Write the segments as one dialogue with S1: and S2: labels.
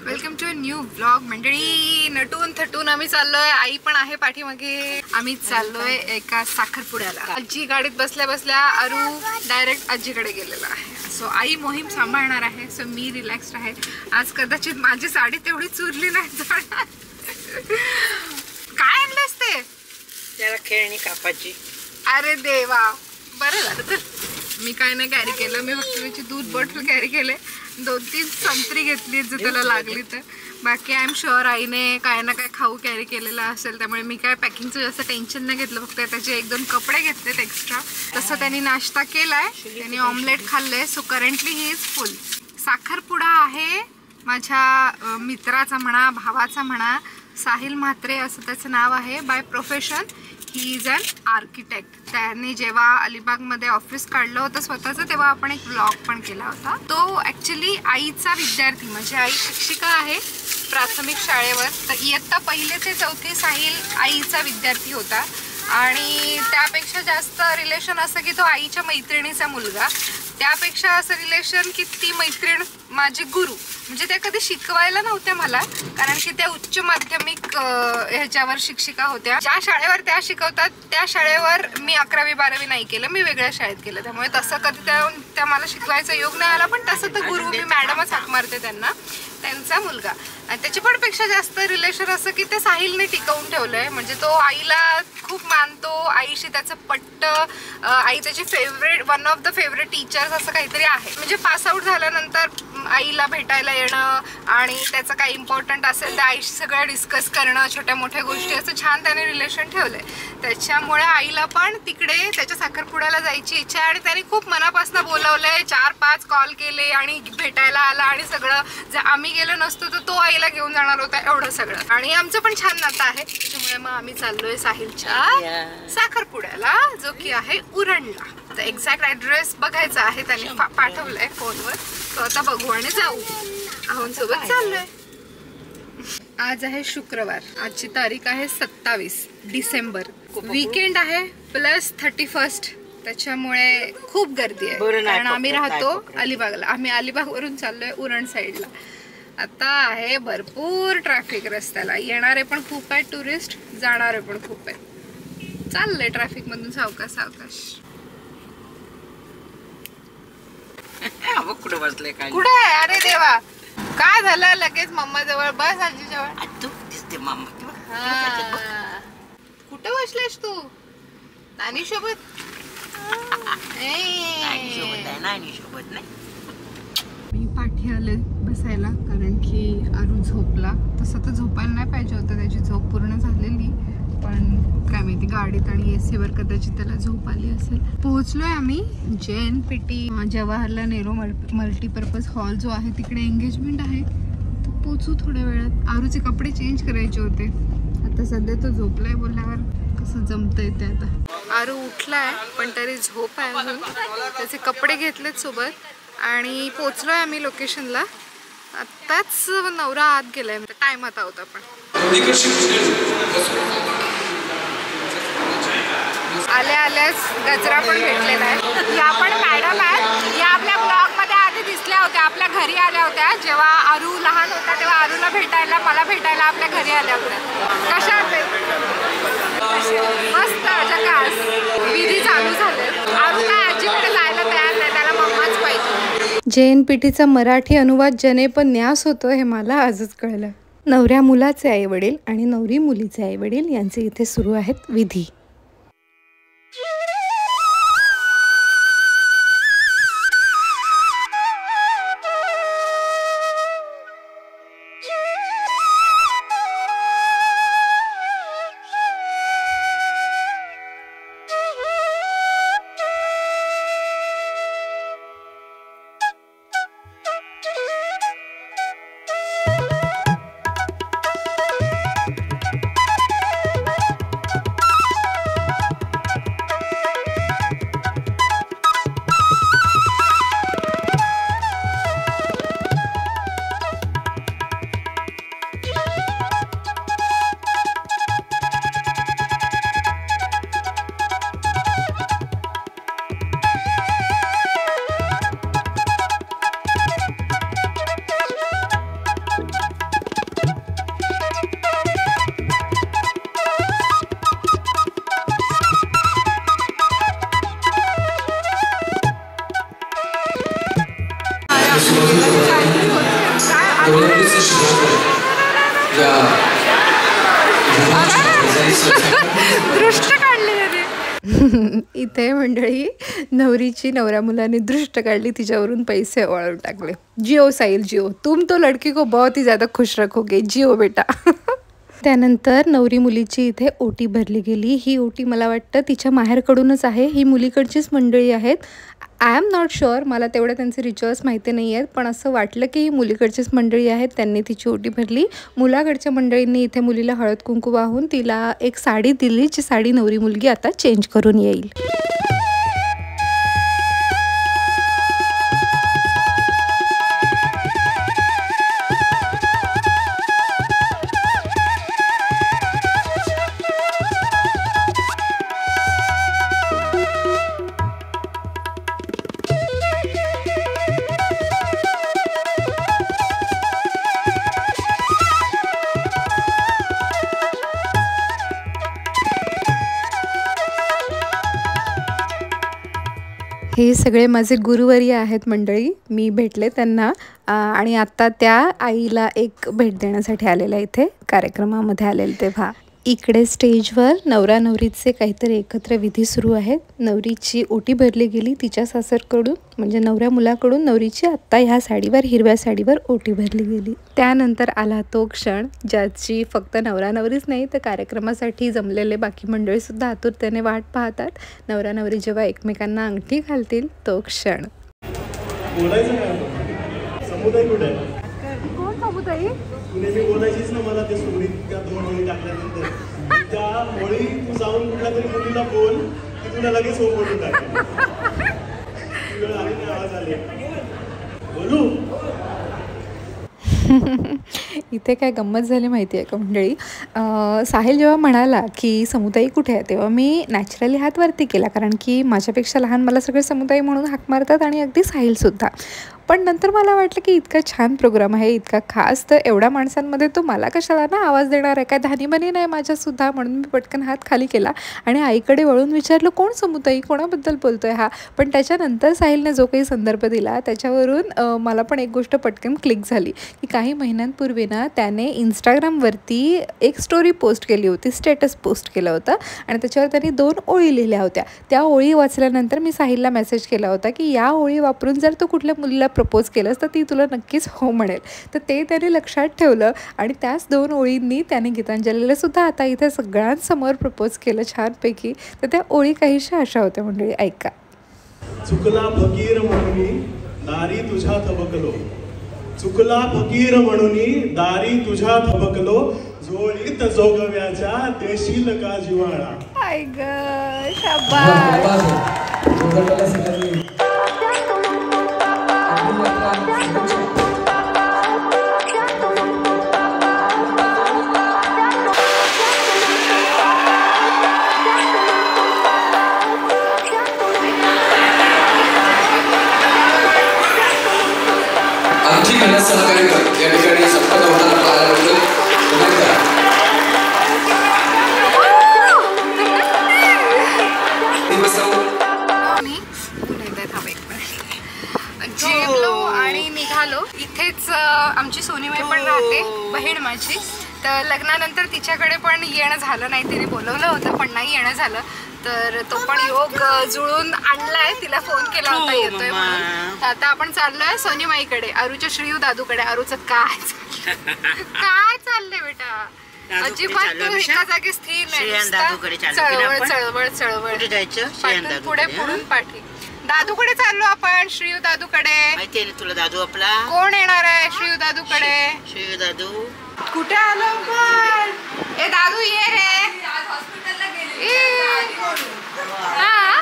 S1: Welcome to new vlog मंडळी. नटून थटून आम्ही चाललोय. आई पण आहे पाठीमागे. आम्ही चाललोय एका साखरपुड्याला. आजी गाडीत बसल्या बसल्या अरू डायरेक्ट आजीकडे गेलेला आहे. सो आई मोहीम सांभाळणार आहे. सो मी रिलॅक्स्ड आहे. आज कदाचित माझी साडी तेवढी चुरली नाही जाणार. काय आणलंस ते?
S2: त्याला खेळणी कापाची.
S1: अरे देवा, बरं झालं तर मी काय नाही कॅरी केलं. मी फक्त त्याची दूध बॉटल कॅरी केले. 2-3 संत्री घेतली जर त्याला लागली तर. बाकी आय एम शुअर आईने काय ना काय खाऊ कॅरी केलेला असेल. त्यामुळे मी काय पॅकिंगचं जास्त टेन्शन नाही घेतलं. फक्त त्याचे 1-2 कपडे घेतलेत एक्स्ट्रा. तसं त्यांनी नाश्ता केलाय. त्यांनी ऑमलेट खाल्लंय. सो करंटली ही इज फुल. साखरपुडा आहे माझ्या मित्राचा म्हणा, भावाचा म्हणा. साहिल म्हात्रे असं त्याचं नाव आहे. By profession he is an architect. त्याने जेव्हा अलिबागमध्ये ऑफिस काढलं होतं स्वतःचं, तेव्हा आपण एक व्लॉग पण केला होता. तो ॲक्च्युली आईचा विद्यार्थी, म्हणजे आई शिक्षिका आहे प्राथमिक शाळेवर. तर इयत्ता 1 ते 4 साहिल आईचा विद्यार्थी होता. आणि त्यापेक्षा जास्त रिलेशन असं की तो आईच्या मैत्रिणीचा मुलगा. त्यापेक्षा असं रिलेशन की ती मैत्रीण माझी गुरु. म्हणजे त्या कधी शिकवायला नव्हत्या मला, कारण की त्या उच्च माध्यमिक ह्याच्यावर शिक्षिका होत्या. ज्या शाळेवर त्या शिकवतात त्या शाळेवर मी 11वी-12वी नाही केलं. मी वेगळ्या शाळेत केलं. त्यामुळे तसं कधी त्या मला शिकवायचा योग नाही आला. पण तसं तर गुरु मी मॅडमच हाक मारते त्यांना. त्यांचा मुलगा. आणि त्याच्या पण पेक्षा जास्त रिलेशन असं की ते साहिलने टिकवून ठेवलंय. म्हणजे तो आईला खूप मानतो. आईशी त्याचं पट्ट. आई त्याची favourite, one of the favourite teachers असं काहीतरी आहे. म्हणजे पास आउट झाल्यानंतर आईला भेटायला येणं आणि त्याचं काही इम्पॉर्टंट असेल तर आईशी सगळं डिस्कस करणं, छोट्या मोठ्या गोष्टी, असं छान त्याने रिलेशन ठेवलंय. त्याच्यामुळे आईला पण तिकडे त्याच्या साखरपुड्याला जायची इच्छा आहे. आणि त्याने खूप मनापासून बोलवलंय. 4-5 कॉल केले आणि भेटायला आला. आणि सगळं जर आम्ही गेलो नसतो तर तो आईला घेऊन जाणार होता. एवढं सगळं. आणि आमचं पण छान नातं आहे. त्याच्यामुळे मग आम्ही चाललोय साहिलच्या साखरपुड्याला, जो की आहे उरणला. तर एक्झॅक्ट ॲड्रेस बघायचा आहे. त्याने पाठवलंय फोनवर. तो आता बघू आणि जाऊ. आहोंसोबत चाललोय. आज आहे शुक्रवार. आजची तारीख आहे 27 डिसेंबर. वीकेंड आहे प्लस 31. त्याच्यामुळे खूप गर्दी आहे. कारण आम्ही राहतो अलिबागला. आम्ही अलिबागवरून चाललोय उरण साईडला. आता आहे भरपूर ट्रॅफिक रस्त्याला. येणारे पण खूप आहेत टुरिस्ट, जाणारे पण खूप आहेत. चाललंय ट्रॅफिक मधून सावकाश सावकाश.
S2: कुठे बसले काय?
S1: कुठे आहे? अरे देवा, काय झालं? लगेच मम्मा जवळ बस. आजी जवळ
S2: तू दिसते मम्मा.
S1: कुठे बसलेस तू? नानी सोबत? मी पाठी आले बसायला कारण की अरू झोपला. तसं तर झोपायला नाही पाहिजे होतं. त्याची झोप पूर्ण झालेली. पण काय माहिती गाडीत आणि एसीवर कदाचित त्याला झोप आली असेल. पोहोचलोय आम्ही JNPT Jawaharlal Nehru multipurpose hall जो आहे तिकडे एंगेजमेंट आहे. तर पोहोचू थोड्या वेळात. आरूचे कपडे चेंज करायचे होते. आता सध्या तो झोपलाय बोलल्यावर कसं जमतंय ते. आता आरू उठलाय पण तरी झोप आहे अजून. त्याचे कपडे घेतलेत सोबत आणि पोहोचलोय आम्ही लोकेशनला. आत्ताच नवरा आत गेलाय. टाइम आता होता. पण आल्या आल्याच गजरा पण भेटलेला आहे. या पण मॅडम आहेत. या आपल्या ब्लॉग मध्ये आधी दिसल्या होत्या. आपल्या घरी आल्या होत्या जेव्हा आरू लहान होता. तेव्हा आरूला भेटायला, मला भेटायला आपल्या घरी आल्या होत्या. कशा मस्त झकास. विधी चालू झाले. आरू काय आजीकडे जायला तयार नाही. त्याला मम्माच पाहिजे. JNPTचा मराठी अनुवाद जनेपन्यास होतो हे मला आजच कळलं. नवऱ्या मुलाचे आई वडील आणि नवरी मुलीचे आई वडील यांचे इथे सुरू आहेत विधी. दृष्ट काढली त्याने. इथे मंडळी नवरीची नवऱ्या मुलाने दृष्ट काढली, तिच्यावरून पैसे वळून टाकले. जिओ साहिल जिओ, तुम तो लड़की को बहुत ही ज़्यादा खुश रखोगे, जिओ बेटा. त्यानंतर नवरी मुलीची इथे ओटी भरली गेली. ही ओटी मला वाटतं तिच्या माहेरकडूनच आहे. ही मुलीकडचीच मंडळी आहेत. आय एम नॉट शुअर, मला तेवढं त्यांचे रिच्युअल्स माहिती नाही आहेत, पण असं वाटलं की ही मुलीकडचीच मंडळी आहेत, त्यांनी तिची ओटी भरली. मुलाकडच्या मंडळींनी इथे मुलीला हळद कुंकू वाहून तिला एक साडी दिली, जी साडी नवरी मुलगी आता चेंज करून येईल. हे सगळे माझे गुरुवर्य आहेत मंडळी. मी भेटले त्यांना आणि आत्ता त्या आईला एक भेट देण्यासाठी आलेल्या इथे कार्यक्रमामध्ये आलेले. तेव्हा इकडे स्टेजवर नवरा नवरीचे काहीतरी एकत्र विधी सुरू आहेत. नवरीची ओटी भरली गेली तिच्या सासरकडून, म्हणजे नवऱ्या मुलाकडून नवरीची आत्ता ह्या साडीवर, हिरव्या साडीवर ओटी भरली गेली. त्यानंतर आला तो क्षण ज्याची फक्त नवरा नवरीच नाही तर कार्यक्रमासाठी जमलेले बाकी मंडळीसुद्धा आतुरतेने वाट पाहतात. नवरा नवरी जेव्हा एकमेकांना अंगठी घालतील तो क्षण.
S3: समुदाय कुठे आहे?
S1: कोण समुदाय?
S3: पुण्याची बोलायचीच ना मला ते सोडीत त्या 2 ओळी टाकल्यानंतर त्या ओळी तू जाऊन कुठल्या तरी मुलीला बोल की तुला लगेच हो बोलून टाकेल. वेळ आली नाही, आवाज आले बोलू.
S1: इथे काय गंमत झाली माहिती आहे का मंडळी? साहिल जेव्हा म्हणाला की समुदाय कुठे आहे तेव्हा मी नॅचरली हात वरती केला, कारण की माझ्यापेक्षा लहान मला सगळे समुदाय म्हणून हाक मारतात आणि अगदी साहिलसुद्धा. पण नंतर मला वाटलं की इतका छान प्रोग्राम आहे, इतका खास, तर एवढ्या माणसांमध्ये तो मला कशाला ना आवाज देणार आहे, काय धानीबनी नाही माझ्यासुद्धा. म्हणून मी पटकन हात खाली केला आणि आईकडे वळून विचारलं कोण समुदाय, कोणाबद्दल बोलतोय हा. पण त्याच्यानंतर साहिलने जो काही संदर्भ दिला त्याच्यावरून मला पण एक गोष्ट पटकन क्लिक झाली की काही महिन्यांपूर्वी ना त्याने इंस्टाग्रामवरती एक स्टोरी पोस्ट केली होती, स्टेटस पोस्ट केलं होतं आणि त्याच्यावर त्यांनी 2 ओळी लिहिल्या होत्या. त्या ओळी वाचल्यानंतर मी साहिलला मेसेज केला होता की या ओळी वापरून जर तू कुठल्या मुलीला प्रपोज केलंस तर ती तुला नक्कीच हो म्हणेल. तर ते त्याने लक्षात ठेवलं आणि त्याच 2 ओळींनी त्याने गीतांजलीला सुद्धा आता इथे सगळ्यांसमोर प्रपोज केलं छानपैकी. तर त्या ओळी काहीशा अशा होत्या मंडळी, ऐका.
S3: चुकला फकीर म्हणून दारी तुझ्या थबकलो, चुकला फकीर म्हणून दारी तुझ्या थबकलो, जोळीत जोगव्याच्या देशील का जिवाळा.
S1: आय ग शाबास.
S4: सहकार्य या ठिकाणी संपत होताना पाहायला
S1: जेवलो आणि निघालो. इथेच आमची सोनीबाई पण राहते, बहीण माझी. तर लग्नानंतर तिच्याकडे पण येणं झालं नाही, तिने बोलवलं होतं पण नाही येणं झालं. तर तो पण योग जुळून आणलाय, तिला फोन केला होता येतोय म्हणून. तर आता आपण चाललोय सोनीमाईकडे, अरुच्या श्रीयू दादूकडे. अरुचं काय चाललंय बेटा? अजिबात तू एका जागी स्थिर नाही, चळवळ चळवळ चळवळ, पुढे पुढून पाठी. दादूकडे चाललो आपण, श्रीयू दादूकडे.
S2: माहिती आहे तुला दादू आपला
S1: कोण येणार आहे? श्रीयू दादूकडे.
S2: श्रीयू दादू
S1: कुठे आलो पण? ए दादू ये रे. हा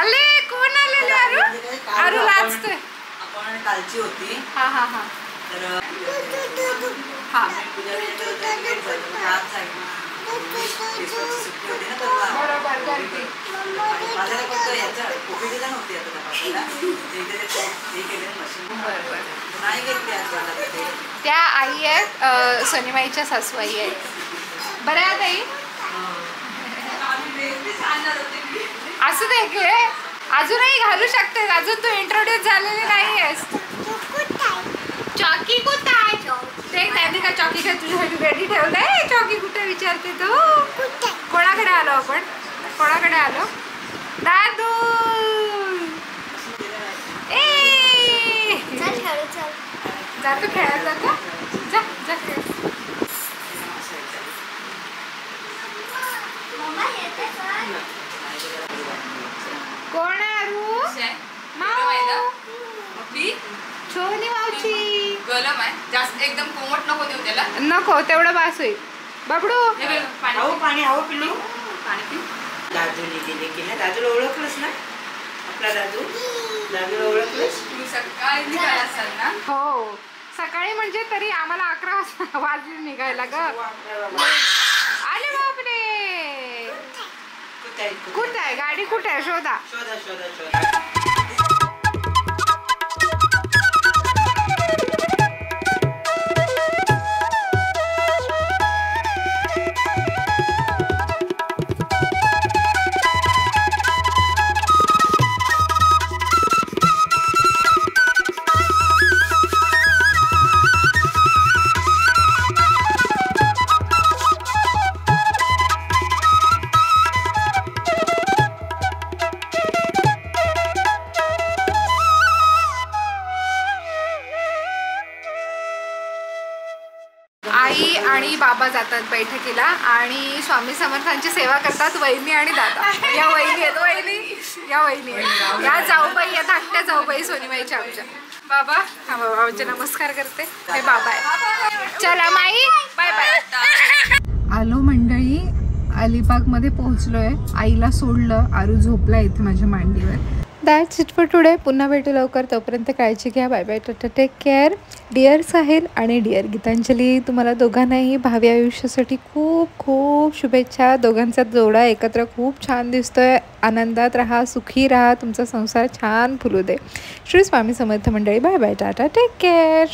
S1: आले, कोण आलेले? अरु, अरु लाजतोय.
S2: आपण कालची होती.
S1: हा हा हा हा बरोबर गर्दी. त्या आई आहेत, सोनीमाईच्या सासू आई आहेत. बऱ्या आहेत आई? असं दे गे, अजूनही घालू शकते, अजून तू इंट्रोड्यूस झालेली नाही आहेस. चॉकी कुठे आहे? देख त्यांनी का चॉकी काय तुझ्यासाठी रेडी ठेवलंय? चॉकी कुठे विचारते तू? कोणाकडे आलो आपण? कोणाकडे आलो? दादू ए जातो खेळायला जातो. जा जा खेळ. कोण आहे अरू? माऊ. छोनी मावशी.
S5: गरम आहे जास्त एकदम कोमट नको देऊ त्याला.
S1: नको तेवढं बास होईल. बाबडू
S2: पाणी हवं पिल्लू.
S5: पाणी पी.
S2: दादूने दिले की नाही. दादूला ओळखलंस ना आपला दादू. दादूला ओळखलंस.
S5: तुम्ही सकाळी निघाला असाल ना.
S1: हो सकाळी म्हणजे तरी आम्हाला 11 वाजले निघायला ग. आले बापरे. कुठे आहे गाडी? कुठे आहे? शोधा.
S2: शोधा शोधा शोधा.
S1: आई आणि बाबा जातात बैठकीला आणि स्वामी समर्थांची सेवा करतात वहिनी आणि दादा. या वहिनी आहेत. या वहिनी आहेत. या जाऊबाई आहेत. धाकट्या जाऊबाई सोनीबाईच्या आमच्या. बाबा हा बाबाचे नमस्कार करते. हे बाबा आहे. चला माई बाय बाय. आलो मंडळी. अलिबागमध्ये पोहोचलोय. आईला सोडलं. आरू झोपला इथे माझ्या मांडीवर. That's it for today. पुन्हा भेटू लवकर. तोपर्यंत काळजी घ्या. Bye bye. Tata. Take care. Dear Sahil आणि डिअर गीतांजली, तुम्हाला दोघांनाही भावी आयुष्यासाठी खूप खूप शुभेच्छा. दोघांचा जोडा एकत्र खूप छान दिसतोय. आनंदात राहा, सुखी राहा, तुमचा संसार छान फुलू दे. श्री स्वामी समर्थ मंडळी. Bye bye. Tata. Take care.